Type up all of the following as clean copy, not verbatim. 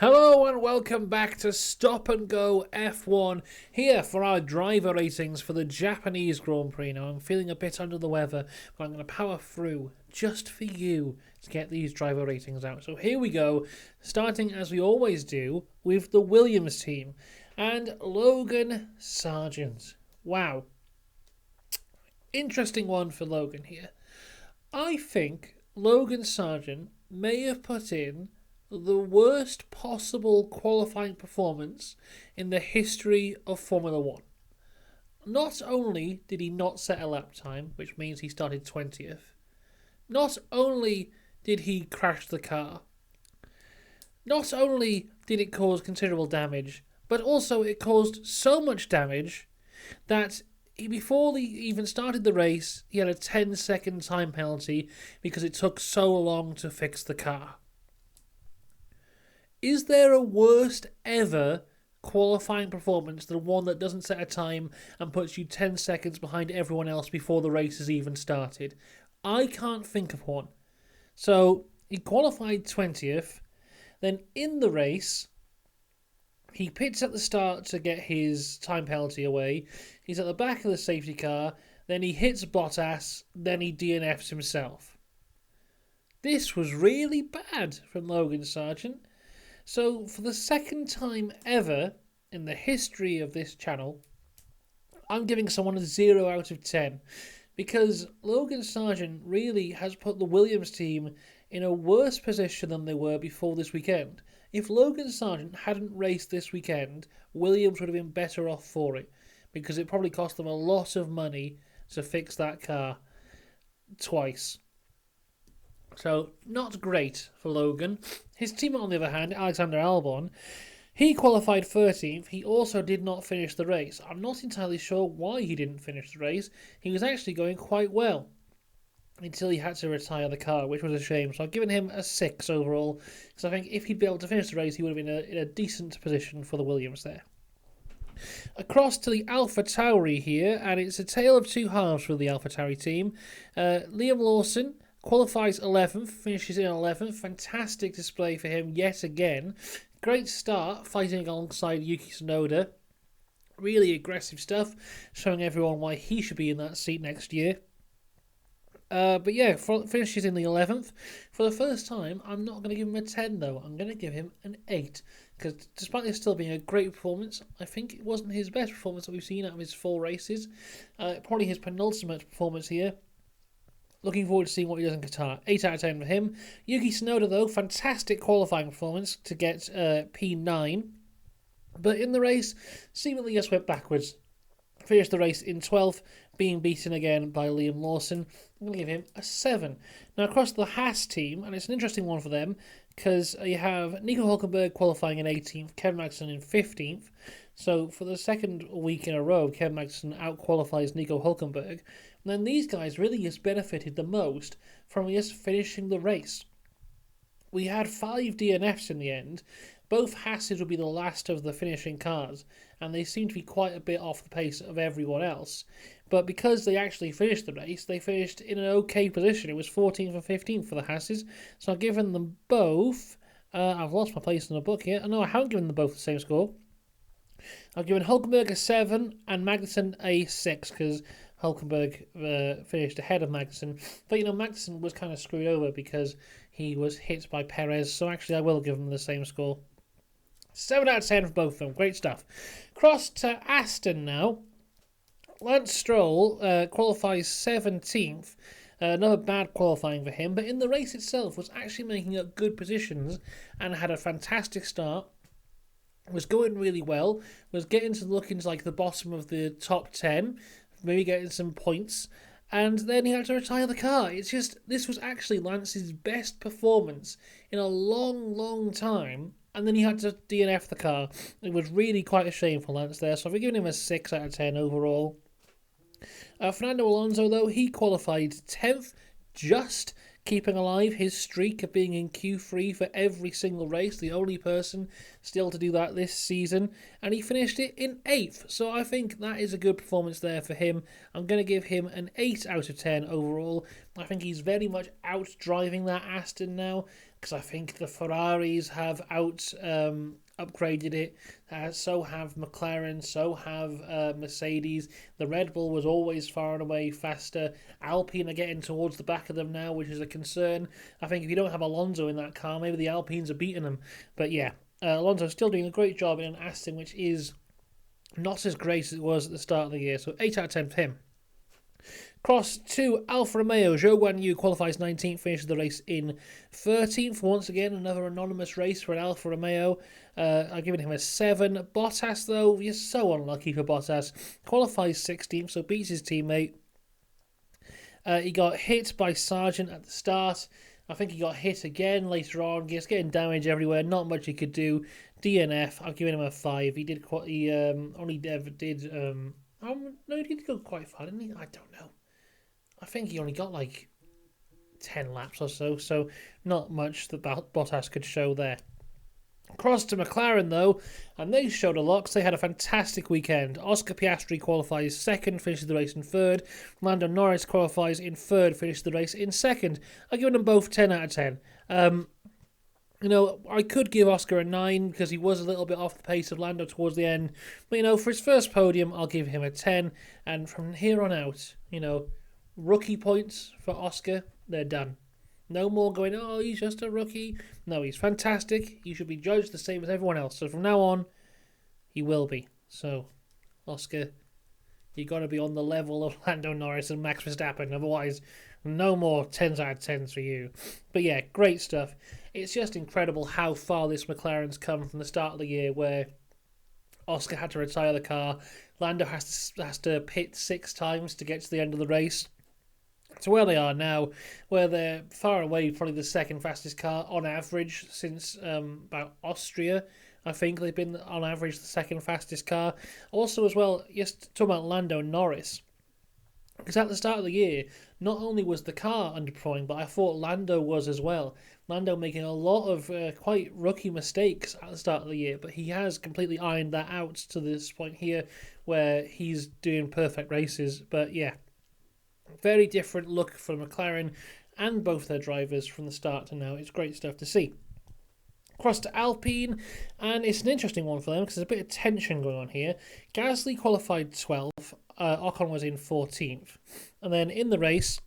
Hello and welcome back to Stop and Go F1 here for our driver ratings for the Japanese Grand Prix. Now I'm feeling a bit under the weather, but I'm going to power through just for you to get these driver ratings out. So here we go, starting as we always do with the Williams team and Logan Sargeant. Wow. Interesting one for Logan here. I think Logan Sargeant may have put in the worst possible qualifying performance in the history of Formula One. Not only did he not set a lap time, which means he started 20th, not only did he crash the car, not only did it cause considerable damage, but also it caused so much damage that before he even started the race, he had a 10-second time penalty because it took so long to fix the car. Is there a worst ever qualifying performance than one that doesn't set a time and puts you 10 seconds behind everyone else before the race has even started? I can't think of one. So he qualified 20th, then in the race, he pits at the start to get his time penalty away. He's at the back of the safety car, then he hits Bottas, then he DNFs himself. This was really bad from Logan Sargeant. So, for the second time ever in the history of this channel, I'm giving someone a 0 out of 10 because Logan Sargeant really has put the Williams team in a worse position than they were before this weekend. If Logan Sargeant hadn't raced this weekend, Williams would have been better off for it because it probably cost them a lot of money to fix that car twice. So, not great for Logan. His teammate, on the other hand, Alexander Albon, he qualified 13th. He also did not finish the race. I'm not entirely sure why he didn't finish the race. He was actually going quite well until he had to retire the car, which was a shame. So I've given him a 6 overall, because I think if he'd be able to finish the race, he would have been in a decent position for the Williams there. Across to the AlphaTauri here, and it's a tale of two halves for the AlphaTauri team. Liam Lawson qualifies 11th, finishes in 11th. Fantastic display for him yet again. Great start, fighting alongside Yuki Tsunoda. Really aggressive stuff, showing everyone why he should be in that seat next year. But yeah, finishes in the 11th. For the first time, I'm not going to give him a 10 though. I'm going to give him an 8. Because despite this still being a great performance, I think it wasn't his best performance that we've seen out of his 4 races. Probably his penultimate performance here. Looking forward to seeing what he does in Qatar. 8 out of 10 for him. Yuki Tsunoda, though, fantastic qualifying performance to get P9. But in the race, seemingly just went backwards. Finished the race in 12th, being beaten again by Liam Lawson. I'm going to give him a 7. Now, across the Haas team, and it's an interesting one for them, because you have Nico Hülkenberg qualifying in 18th, Kevin Magnussen in 15th. So, for the second week in a row, Kevin Magnussen out-qualifies Nico Hülkenberg. And then these guys really just benefited the most from just finishing the race. We had 5 DNFs in the end. Both Haas's would be the last of the finishing cars, and they seem to be quite a bit off the pace of everyone else. But because they actually finished the race, they finished in an okay position. It was 14th and 15th for the Haas's. So I've given them both... I've lost my place in the book here. No, I haven't given them both the same score. I've given Hülkenberg a 7 and Magnussen a 6, because Hülkenberg finished ahead of Magnussen. But, Magnussen was kind of screwed over because he was hit by Perez. So actually, I will give him the same score. 7 out of 10 for both of them. Great stuff. Cross to Aston now. Lance Stroll qualifies 17th. Another bad qualifying for him. But in the race itself was actually making up good positions and had a fantastic start. Was going really well. Was getting to look into like the bottom of the top 10. Maybe getting some points. And then he had to retire the car. It's just, this was actually Lance's best performance in a long, long time. And then he had to DNF the car. It was really quite a shame for Lance there. So I've given him a 6 out of 10 overall. Fernando Alonso, though, he qualified 10th, just keeping alive his streak of being in Q3 for every single race, the only person still to do that this season, and he finished it in 8th. So I think that is a good performance there for him. I'm going to give him an 8 out of 10 overall. I think he's very much out driving that Aston now, because I think the Ferraris have upgraded it. So have McLaren, so have Mercedes. The Red Bull was always far and away faster. Alpine are getting towards the back of them now, which is a concern. I think if you don't have Alonso in that car, maybe the Alpines are beating them. But yeah, Alonso's still doing a great job in an Aston, which is not as great as it was at the start of the year. So 8 out of 10 for him. Cross to Alfa Romeo. Zhou Guanyu qualifies 19th, finishes the race in 13th. Once again, another anonymous race for an Alfa Romeo. I've given him a 7. Bottas, though, he's so unlucky for Bottas. Qualifies 16th, so beats his teammate. He got hit by Sargent at the start. I think he got hit again later on. He's getting damage everywhere. Not much he could do. DNF. I've given him a 5. He did quite. He only ever did. No, he did go quite far, didn't he? I don't know. I think he only got like 10 laps or so not much that Bottas could show there. Across to McLaren, though, and they showed a lot because they had a fantastic weekend. Oscar Piastri qualifies 2nd, finishes the race in 3rd. Lando Norris qualifies in 3rd, finishes the race in 2nd. I've given them both 10 out of 10. I could give Oscar a 9 because he was a little bit off the pace of Lando towards the end. But, for his first podium, I'll give him a 10. And from here on out, rookie points for Oscar, they're done. No more going, oh, he's just a rookie. No, he's fantastic. He should be judged the same as everyone else. So from now on, he will be. So, Oscar, you got to be on the level of Lando Norris and Max Verstappen. Otherwise, no more 10s out of 10s for you. But yeah, great stuff. It's just incredible how far this McLaren's come from the start of the year, where Oscar had to retire the car. Lando has to pit 6 times to get to the end of the race. To where they are now, where they're far away, probably the 2nd fastest car on average since about Austria. I think they've been on average the 2nd fastest car. Also as well, just talking about Lando Norris, because at the start of the year, not only was the car underperforming, but I thought Lando was as well. Lando making a lot of quite rookie mistakes at the start of the year, but he has completely ironed that out to this point here, where he's doing perfect races. But yeah, very different look for McLaren and both their drivers from the start to now. It's great stuff to see. Across to Alpine, and it's an interesting one for them because there's a bit of tension going on here. Gasly qualified 12th, Ocon was in 14th, and then in the race,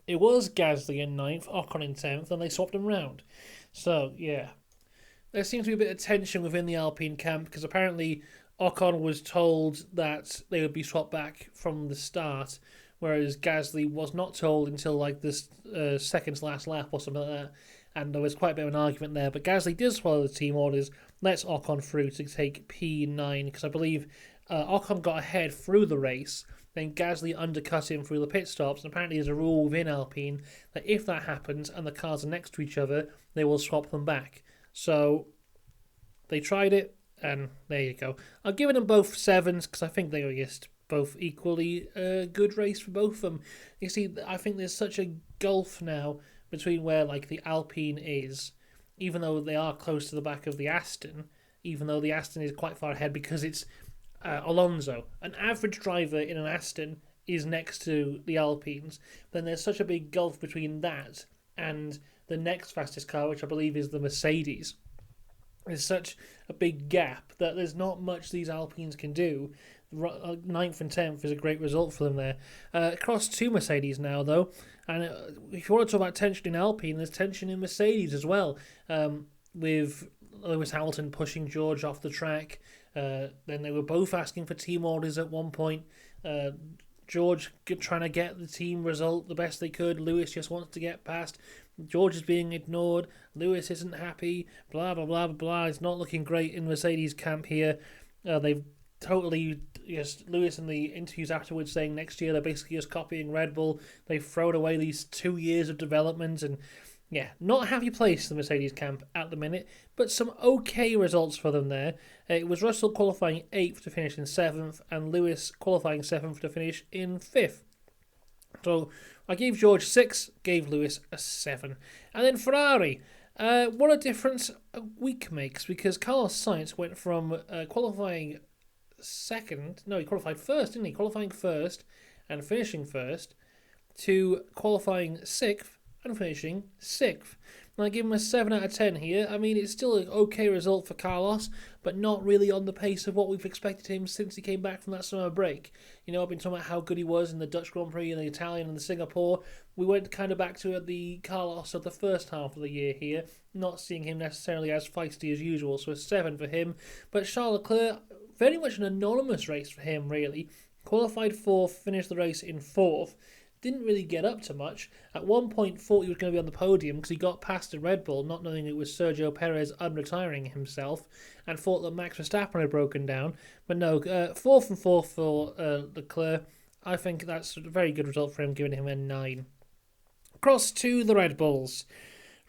it was Gasly in 9th, Ocon in 10th, and they swapped them round. So, yeah, there seems to be a bit of tension within the Alpine camp because apparently Ocon was told that they would be swapped back from the start, whereas Gasly was not told until like this second to last lap or something like that. And there was quite a bit of an argument there. But Gasly did follow the team orders, lets Ocon through to take P9, because I believe Ocon got ahead through the race, then Gasly undercut him through the pit stops, and apparently there's a rule within Alpine that if that happens and the cars are next to each other, they will swap them back. So they tried it, and there you go. I've given them both 7s, because I think they were just both equally good race for both of them. You see, I think there's such a gulf now between where like the Alpine is, even though they are close to the back of the Aston, even though the Aston is quite far ahead because it's Alonso. An average driver in an Aston is next to the Alpines. Then there's such a big gulf between that and the next fastest car, which I believe is the Mercedes. There's such a big gap that there's not much these Alpines can do. 9th and 10th is a great result for them there. Across to Mercedes now, though. And if you want to talk about tension in Alpine, there's tension in Mercedes as well. With Lewis Hamilton pushing George off the track. Then they were both asking for team orders at one point. George trying to get the team result the best they could. Lewis just wants to get past. George is being ignored. Lewis isn't happy. Blah, blah, blah, blah, blah. It's not looking great in Mercedes camp here. They've totally, Lewis in the interviews afterwards saying next year they're basically just copying Red Bull. They've thrown away these 2 years of development, and yeah, not a happy place, the Mercedes camp at the minute, but some okay results for them there. It was Russell qualifying 8th to finish in 7th, and Lewis qualifying 7th to finish in 5th. So I gave George 6, gave Lewis a 7. And then Ferrari. What a difference a week makes, because Carlos Sainz went from qualifying second, no, he qualified first, didn't he? Qualifying first and finishing first, to qualifying sixth and finishing sixth. And I give him a 7 out of 10 here. I mean, it's still an okay result for Carlos, but not really on the pace of what we've expected him since he came back from that summer break. You know, I've been talking about how good he was in the Dutch Grand Prix and the Italian and the Singapore. We went kind of back to the Carlos of the first half of the year here, not seeing him necessarily as feisty as usual, so a 7 for him. But Charles Leclerc, very much an anonymous race for him, really. Qualified fourth, finished the race in fourth. Didn't really get up to much. At one point thought he was going to be on the podium because he got past the Red Bull, not knowing it was Sergio Perez unretiring himself, and thought that Max Verstappen had broken down. But no, fourth and fourth for Leclerc. I think that's a very good result for him, giving him a 9. Across to the Red Bulls.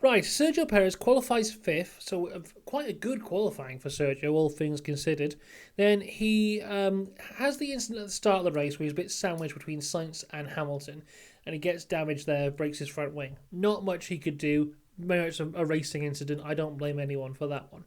Right, Sergio Perez qualifies fifth, so quite a good qualifying for Sergio, all things considered. Then he has the incident at the start of the race where he's a bit sandwiched between Sainz and Hamilton, and he gets damaged there, breaks his front wing. Not much he could do. Maybe it's a racing incident. I don't blame anyone for that one.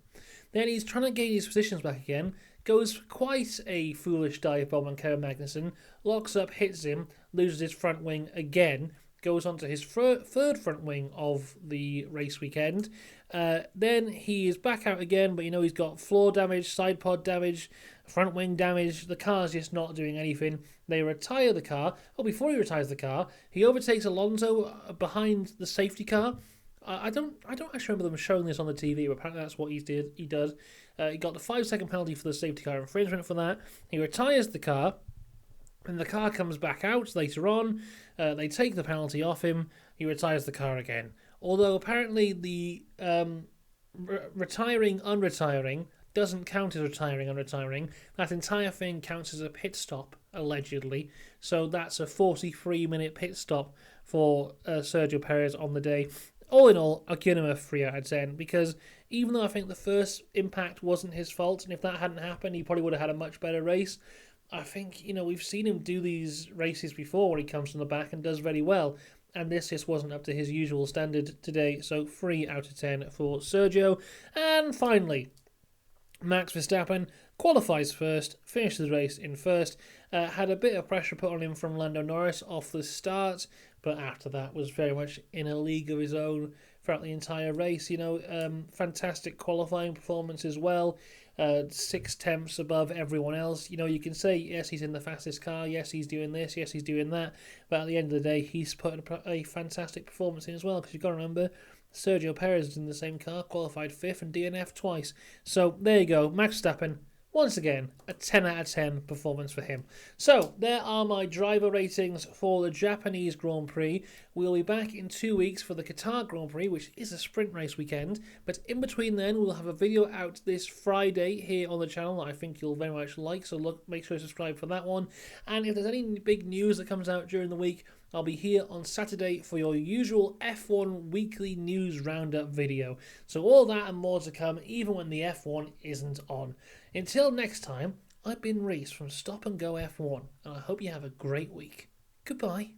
Then he's trying to gain his positions back again, goes quite a foolish dive bomb on Kevin Magnussen, locks up, hits him, loses his front wing again, goes on to his third front wing of the race weekend. Then he is back out again, but he's got floor damage, side pod damage, front wing damage. The car's just not doing anything. They retire the car. Oh, before he retires the car, he overtakes Alonso behind the safety car. I don't actually remember them showing this on the TV, but apparently that's what he does. He got the 5-second penalty for the safety car infringement for that. He retires the car. And the car comes back out later on. They take the penalty off him. He retires the car again. Although apparently the retiring, unretiring doesn't count as retiring, unretiring. That entire thing counts as a pit stop, allegedly. So that's a 43-minute pit stop for Sergio Perez on the day. All in all, I'll give him a 3 out of 10, because even though I think the first impact wasn't his fault, and if that hadn't happened, he probably would have had a much better race, I think, we've seen him do these races before where he comes from the back and does very well. And this just wasn't up to his usual standard today. So 3 out of 10 for Sergio. And finally, Max Verstappen qualifies first, finishes the race in first. Had a bit of pressure put on him from Lando Norris off the start, but after that was very much in a league of his own throughout the entire race. Fantastic qualifying performance as well. 6 tenths above everyone else. You can say, yes, he's in the fastest car, yes, he's doing this, yes, he's doing that, but at the end of the day, he's put a fantastic performance in as well, because you've got to remember, Sergio Perez is in the same car, qualified 5th and DNF twice. So there you go, Max Verstappen, once again, a 10 out of 10 performance for him. So, there are my driver ratings for the Japanese Grand Prix. We'll be back in 2 weeks for the Qatar Grand Prix, which is a sprint race weekend. But in between then, we'll have a video out this Friday here on the channel that I think you'll very much like. So make sure to subscribe for that one. And if there's any big news that comes out during the week, I'll be here on Saturday for your usual F1 weekly news roundup video. So all that and more to come, even when the F1 isn't on. Until next time, I've been Reese from Stop and Go F1, and I hope you have a great week. Goodbye.